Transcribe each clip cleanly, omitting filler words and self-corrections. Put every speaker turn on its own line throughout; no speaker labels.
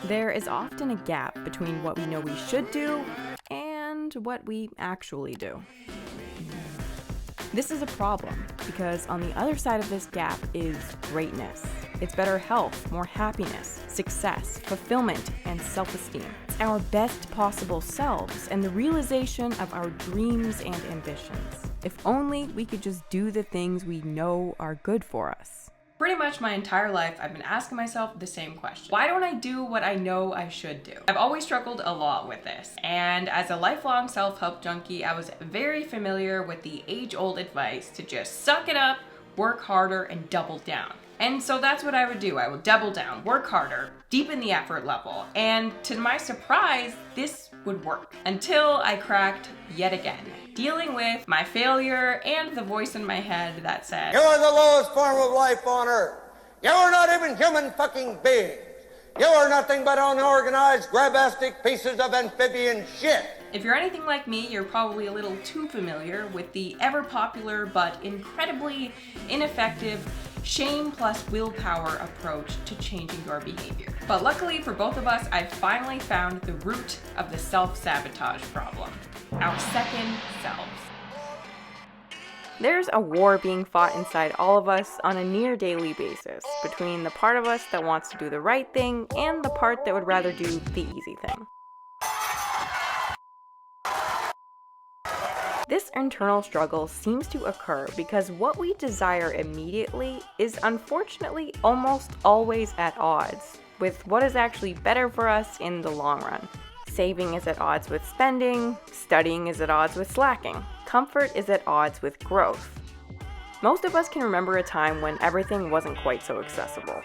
There is often a gap between what we know we should do and what we actually do. This is a problem because on the other side of this gap is greatness. It's better health, more happiness, success, fulfillment, and self-esteem. It's our best possible selves and the realization of our dreams and ambitions. If only we could just do the things we know are good for us. Pretty much my entire life, I've been asking myself the same question. Why don't I do what I know I should do? I've always struggled a lot with this. And as a lifelong self-help junkie, I was very familiar with the age-old advice to just suck it up, work harder, and double down. And so that's what I would do. I would double down, work harder, deepen the effort level. And to my surprise, this would work until I cracked yet again, dealing with my failure and the voice in my head that said,
"You are the lowest form of life on earth. You are not even human fucking beings. You are nothing but unorganized, grabastic pieces of amphibian shit."
If you're anything like me, you're probably a little too familiar with the ever-popular but incredibly ineffective shame plus willpower approach to changing your behavior. But luckily for both of us, I finally found the root of the self-sabotage problem: our second selves. There's a war being fought inside all of us on a near daily basis between the part of us that wants to do the right thing and the part that would rather do the easy thing. This internal struggle seems to occur because what we desire immediately is unfortunately almost always at odds with what is actually better for us in the long run. Saving is at odds with spending, studying is at odds with slacking, comfort is at odds with growth. Most of us can remember a time when everything wasn't quite so accessible.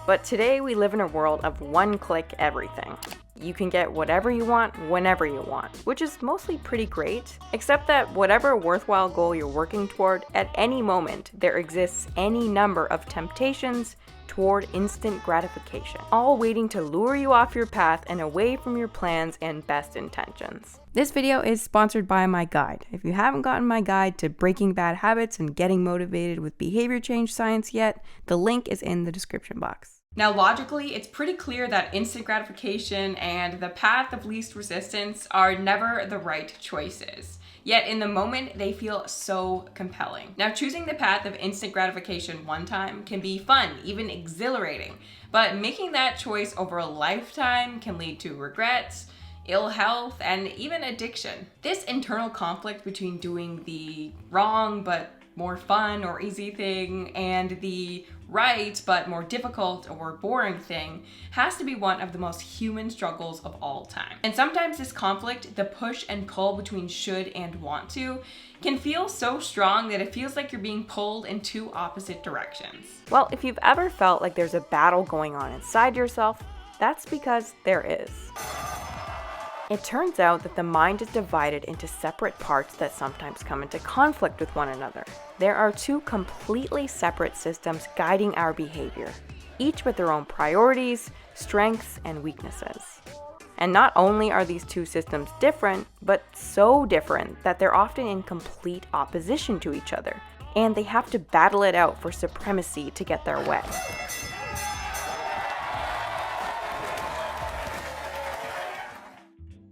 But today we live in a world of one-click everything. You can get whatever you want, whenever you want, which is mostly pretty great, except that whatever worthwhile goal you're working toward, at any moment, there exists any number of temptations toward instant gratification, all waiting to lure you off your path and away from your plans and best intentions. This video is sponsored by my guide. If you haven't gotten my guide to breaking bad habits and getting motivated with behavior change science yet, the link is in the description box. Now, logically, it's pretty clear that instant gratification and the path of least resistance are never the right choices. Yet in the moment, they feel so compelling. Now, choosing the path of instant gratification one time can be fun, even exhilarating, but making that choice over a lifetime can lead to regrets, ill health, and even addiction. This internal conflict between doing the wrong but more fun or easy thing and the right but more difficult or boring thing has to be one of the most human struggles of all time. And sometimes this conflict, the push and pull between should and want to, can feel so strong that it feels like you're being pulled in two opposite directions. Well, if you've ever felt like there's a battle going on inside yourself, that's because there is. It turns out that the mind is divided into separate parts that sometimes come into conflict with one another. There are two completely separate systems guiding our behavior, each with their own priorities, strengths, and weaknesses. And not only are these two systems different, but so different that they're often in complete opposition to each other, and they have to battle it out for supremacy to get their way.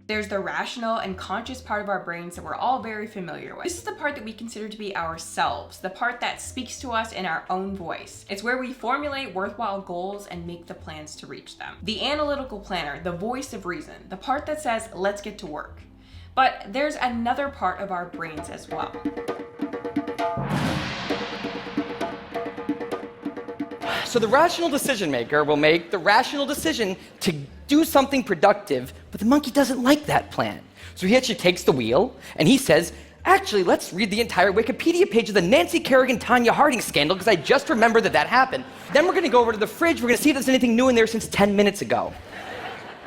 There's the rational and conscious part of our brains that we're all very familiar with. This is the part that we consider to be ourselves, the part that speaks to us in our own voice. It's where we formulate worthwhile goals and make the plans to reach them. The analytical planner, the voice of reason, the part that says, let's get to work. But there's another part of our brains as well.
So the rational decision maker will make the rational decision to do something productive, but the monkey doesn't like that plan. So he actually takes the wheel and he says, actually, let's read the entire Wikipedia page of the Nancy Kerrigan-Tanya Harding scandal because I just remembered that happened. Then we're going to go over to the fridge. We're going to see if there's anything new in there since 10 minutes ago.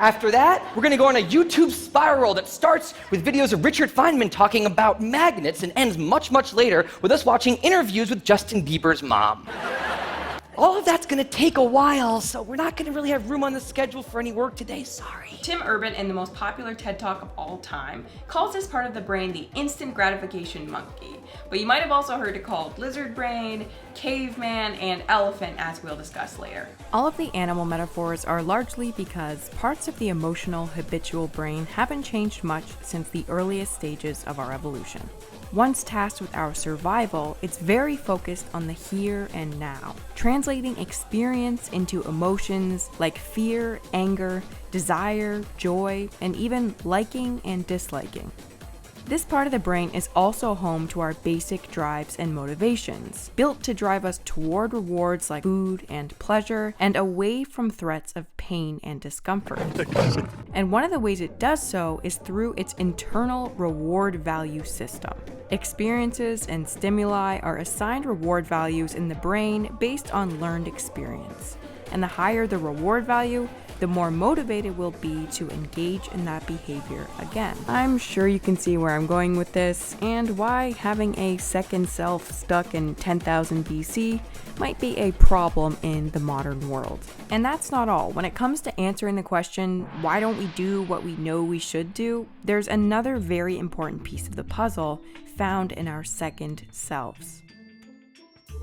After that, we're going to go on a YouTube spiral that starts with videos of Richard Feynman talking about magnets and ends much, much later with us watching interviews with Justin Bieber's mom. All of that's gonna take a while, so we're not gonna really have room on the schedule for any work today, sorry.
Tim Urban, in the most popular TED Talk of all time, calls this part of the brain the instant gratification monkey. But you might have also heard it called lizard brain, caveman, and elephant, as we'll discuss later. All of the animal metaphors are largely because parts of the emotional habitual brain haven't changed much since the earliest stages of our evolution. Once tasked with our survival, it's very focused on the here and now, translating experience into emotions like fear, anger, desire, joy, and even liking and disliking. This part of the brain is also home to our basic drives and motivations, built to drive us toward rewards like food and pleasure, and away from threats of pain and discomfort. And one of the ways it does so is through its internal reward value system. Experiences and stimuli are assigned reward values in the brain based on learned experience. And the higher the reward value, the more motivated we'll be to engage in that behavior again. I'm sure you can see where I'm going with this and why having a second self stuck in 10,000 BC might be a problem in the modern world. And that's not all. When it comes to answering the question, why don't we do what we know we should do, there's another very important piece of the puzzle found in our second selves.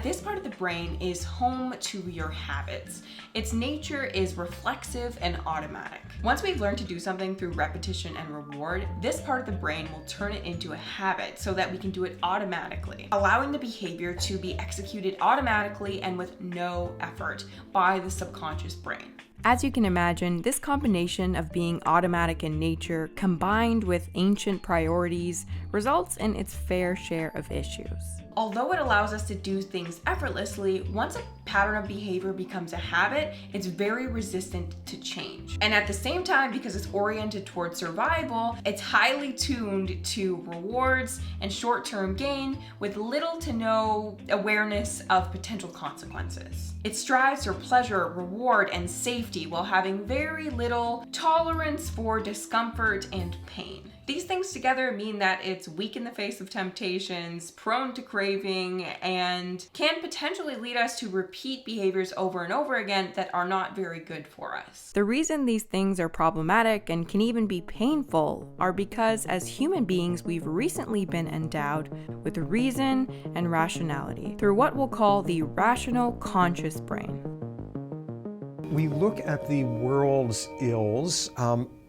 This part of the brain is home to your habits. Its nature is reflexive and automatic. Once we've learned to do something through repetition and reward, this part of the brain will turn it into a habit so that we can do it automatically, allowing the behavior to be executed automatically and with no effort by the subconscious brain. As you can imagine, this combination of being automatic in nature combined with ancient priorities results in its fair share of issues. Although it allows us to do things effortlessly, once a pattern of behavior becomes a habit, it's very resistant to change. And at the same time, because it's oriented towards survival, it's highly tuned to rewards and short-term gain with little to no awareness of potential consequences. It strives for pleasure, reward, and safety while having very little tolerance for discomfort and pain. These things together mean that it's weak in the face of temptations, prone to craving, and can potentially lead us to repeat behaviors over and over again that are not very good for us. The reason these things are problematic and can even be painful are because as human beings, we've recently been endowed with reason and rationality through what we'll call the rational conscious brain.
We look at the world's ills.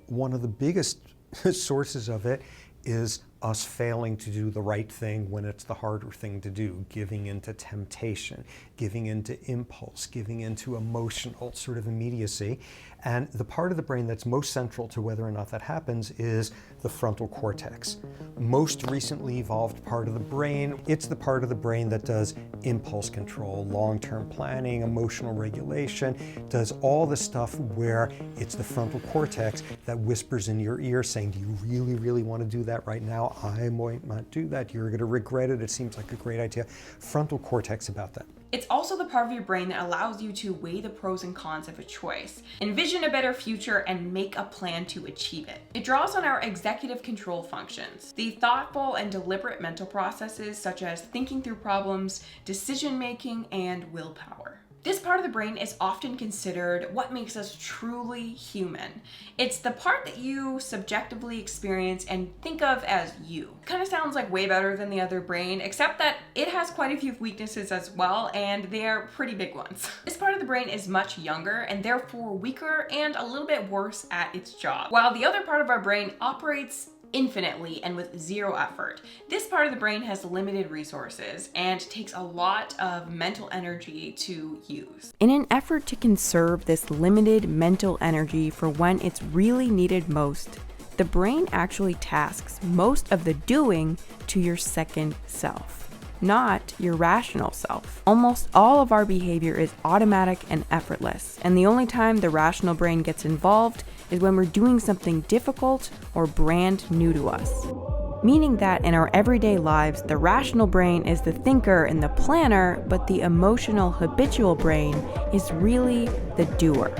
One of the biggest sources of it is us failing to do the right thing when it's the harder thing to do, giving into temptation, giving into impulse, giving into emotional sort of immediacy. And the part of the brain that's most central to whether or not that happens is the frontal cortex. Most recently evolved part of the brain. It's the part of the brain that does impulse control, long-term planning, emotional regulation, does all the stuff where it's the frontal cortex that whispers in your ear saying, do you really, really want to do that right now? I might not do that. You're going to regret it. It seems like a great idea. Frontal cortex about that.
It's also the part of your brain that allows you to weigh the pros and cons of a choice, envision a better future, and make a plan to achieve it. It draws on our executive control functions, the thoughtful and deliberate mental processes such as thinking through problems, decision-making, and willpower. This part of the brain is often considered what makes us truly human. It's the part that you subjectively experience and think of as you. Kind of sounds like way better than the other brain, except that it has quite a few weaknesses as well, and they're pretty big ones. This part of the brain is much younger and therefore weaker and a little bit worse at its job, while the other part of our brain operates infinitely and with zero effort. This part of the brain has limited resources and takes a lot of mental energy to use. In an effort to conserve this limited mental energy for when it's really needed most, the brain actually tasks most of the doing to your second self, not your rational self. Almost all of our behavior is automatic and effortless, and the only time the rational brain gets involved is when we're doing something difficult or brand new to us. Meaning that in our everyday lives, the rational brain is the thinker and the planner, but the emotional habitual brain is really the doer.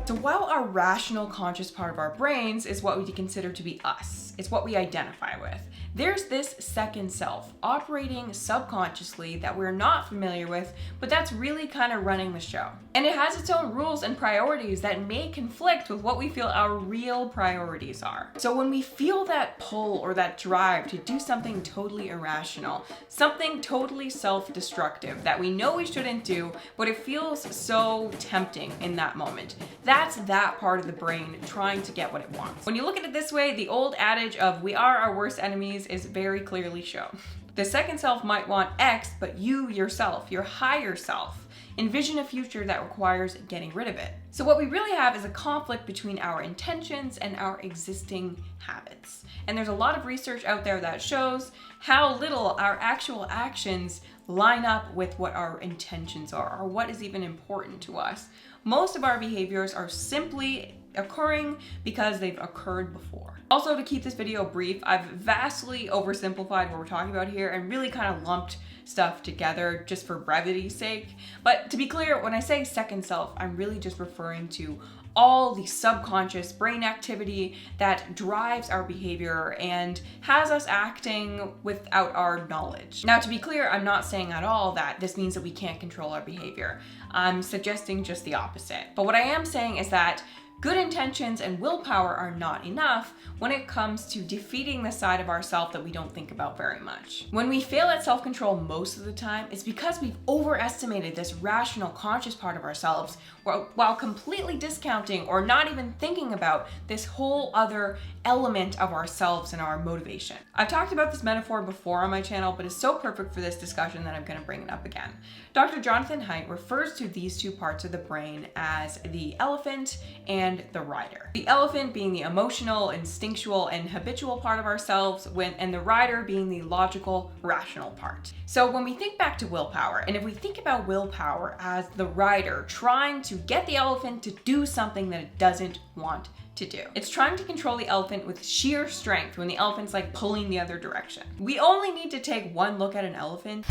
So while our rational conscious part of our brains is what we consider to be us. It's what we identify with. There's this second self operating subconsciously that we're not familiar with, but that's really kind of running the show. And it has its own rules and priorities that may conflict with what we feel our real priorities are. So when we feel that pull or that drive to do something totally irrational, something totally self-destructive that we know we shouldn't do, but it feels so tempting in that moment, that's that part of the brain trying to get what it wants. When you look at it this way, the old adage of we are our worst enemies is very clearly shown. The second self might want X, but you yourself, your higher self, envision a future that requires getting rid of it. So what we really have is a conflict between our intentions and our existing habits. And there's a lot of research out there that shows how little our actual actions line up with what our intentions are, or what is even important to us. Most of our behaviors are simply occurring because they've occurred before. Also, to keep this video brief, I've vastly oversimplified what we're talking about here and really kind of lumped stuff together just for brevity's sake. But to be clear, when I say second self, I'm really just referring to all the subconscious brain activity that drives our behavior and has us acting without our knowledge. Now, to be clear, I'm not saying at all that this means that we can't control our behavior. I'm suggesting just the opposite. But what I am saying is that good intentions and willpower are not enough when it comes to defeating the side of ourself that we don't think about very much. When we fail at self-control most of the time, it's because we've overestimated this rational, conscious part of ourselves while completely discounting or not even thinking about this whole other element of ourselves and our motivation. I've talked about this metaphor before on my channel, but it's so perfect for this discussion that I'm going to bring it up again. Dr. Jonathan Haidt refers to these two parts of the brain as the elephant and the rider. The elephant being the emotional, instinctual, and habitual part of ourselves, and the rider being the logical, rational part. So when we think back to willpower, and if we think about willpower as the rider trying to get the elephant to do something that it doesn't want to do. It's trying to control the elephant with sheer strength when the elephant's like pulling the other direction. We only need to take one look at an elephant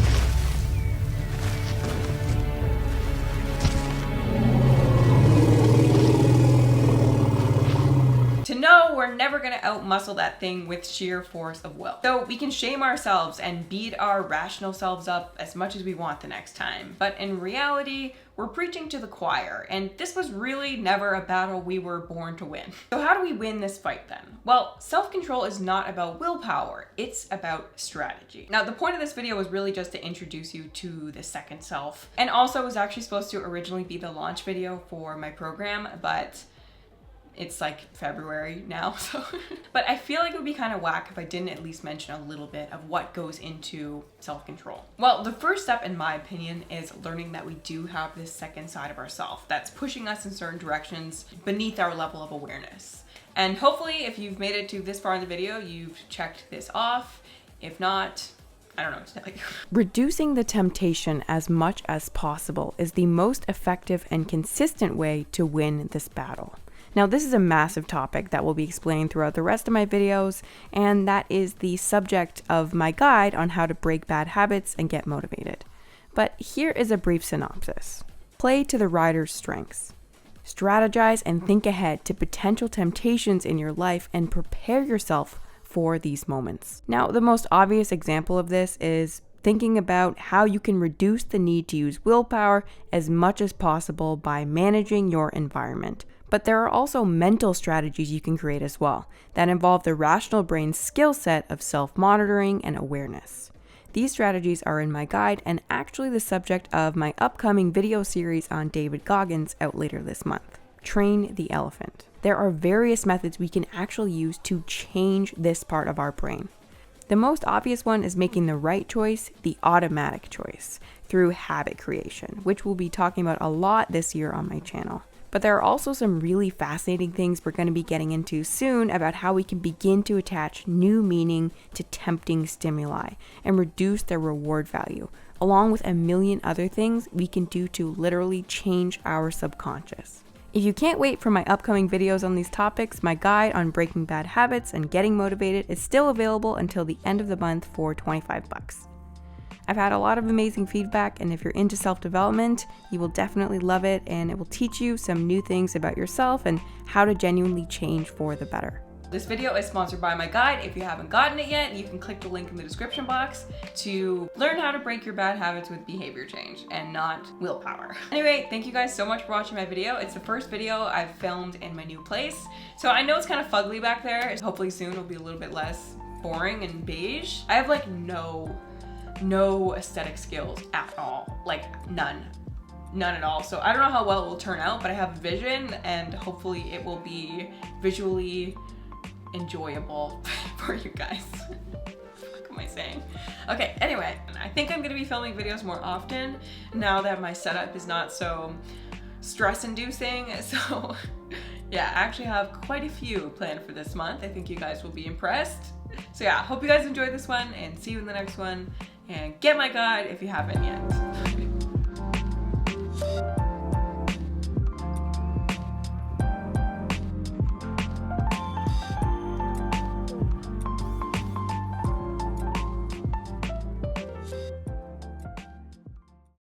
to know we're never gonna outmuscle that thing with sheer force of will. So we can shame ourselves and beat our rational selves up as much as we want the next time, but in reality, we're preaching to the choir, and this was really never a battle we were born to win. So how do we win this fight then? Well, self-control is not about willpower, it's about strategy. Now, the point of this video was really just to introduce you to the second self, and also was actually supposed to originally be the launch video for my program, but it's like February now, so. But I feel like it would be kind of whack if I didn't at least mention a little bit of what goes into self-control. Well, the first step, in my opinion, is learning that we do have this second side of ourselves that's pushing us in certain directions beneath our level of awareness. And hopefully, if you've made it to this far in the video, you've checked this off. If not, I don't know what to tell you.
Reducing the temptation as much as possible is the most effective and consistent way to win this battle. Now, this is a massive topic that will be explained throughout the rest of my videos, and that is the subject of my guide on how to break bad habits and get motivated. But here is a brief synopsis. Play to the rider's strengths. Strategize and think ahead to potential temptations in your life and prepare yourself for these moments. Now, the most obvious example of this is thinking about how you can reduce the need to use willpower as much as possible by managing your environment. But there are also mental strategies you can create as well that involve the rational brain's skill set of self-monitoring and awareness. These strategies are in my guide and actually the subject of my upcoming video series on David Goggins out later this month. Train the elephant. There are various methods we can actually use to change this part of our brain. The most obvious one is making the right choice, the automatic choice, through habit creation, which we'll be talking about a lot this year on my channel. But there are also some really fascinating things we're going to be getting into soon about how we can begin to attach new meaning to tempting stimuli and reduce their reward value, along with a million other things we can do to literally change our subconscious. If you can't wait for my upcoming videos on these topics, my guide on breaking bad habits and getting motivated is still available until the end of the month for $25. I've had a lot of amazing feedback, and if you're into self-development, you will definitely love it, and it will teach you some new things about yourself and how to genuinely change for the better. This video is sponsored by my guide. If you haven't gotten it yet, you can click the link in the description box to learn how to break your bad habits with behavior change and not willpower. Anyway, thank you guys so much for watching my video. It's the first video I've filmed in my new place. So I know it's kind of fugly back there. Hopefully soon it'll be a little bit less boring and beige. I have like no aesthetic skills at all, like none at all. So I don't know how well it will turn out, but I have a vision and hopefully it will be visually enjoyable for you guys. What am I saying? Okay, anyway, I think I'm gonna be filming videos more often now that my setup is not so stress-inducing. So yeah, I actually have quite a few planned for this month. I think you guys will be impressed. So yeah, hope you guys enjoyed this one and see you in the next one, and get my guide if you haven't yet.